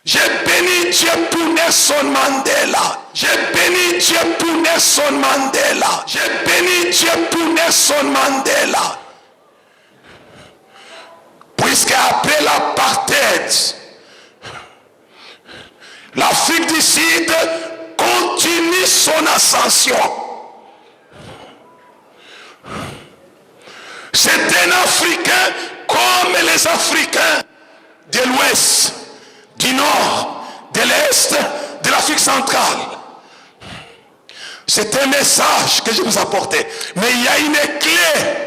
J'ai béni Dieu pour Nelson Mandela. J'ai béni Dieu pour Nelson Mandela. J'ai béni Dieu pour Nelson Mandela. Puisque après l'apartheid, l'Afrique du Sud continue son ascension. C'est un Africain comme les Africains de l'Ouest, du Nord, de l'Est, de l'Afrique centrale. C'est un message que je vous apportais. Mais il y a une clé.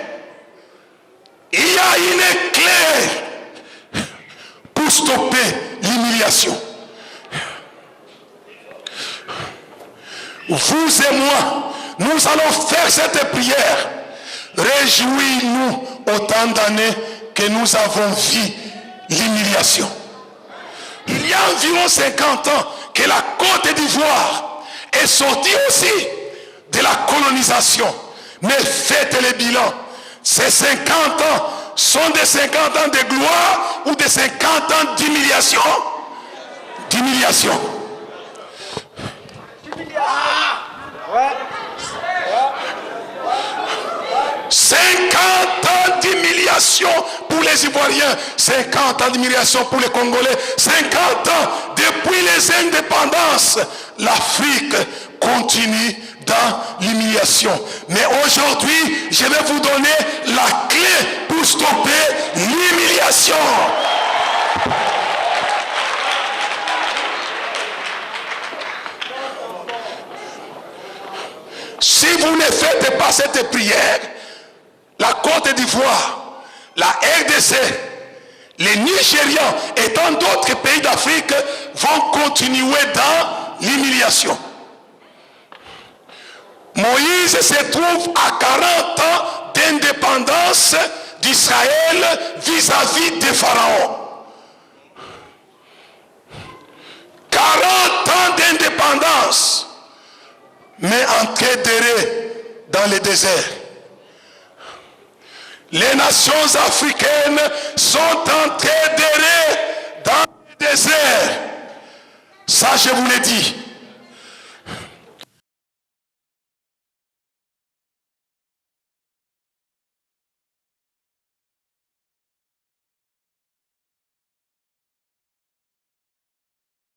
Il y a une clé pour stopper l'humiliation. Vous et moi, nous allons faire cette prière. Réjouis-nous autant d'années que nous avons vu l'humiliation. Il y a environ 50 ans que la Côte d'Ivoire est sortie aussi de la colonisation. Mais faites le bilan. Ces 50 ans sont des 50 ans de gloire ou des 50 ans d'humiliation? D'humiliation. 50 ans d'humiliation pour les Ivoiriens, 50 ans d'humiliation pour les Congolais, 50 ans depuis les indépendances. L'Afrique continue dans l'humiliation. Mais aujourd'hui, je vais vous donner la clé pour stopper l'humiliation. Si vous ne faites pas cette prière, la Côte d'Ivoire, la RDC, les Nigérians et tant d'autres pays d'Afrique vont continuer dans l'humiliation. Moïse se trouve à 40 ans d'indépendance d'Israël vis-à-vis de Pharaon. 40 ans d'indépendance, mais enterré dans le désert. Les nations africaines sont enterrées dans le désert. Ça, je vous l'ai dit.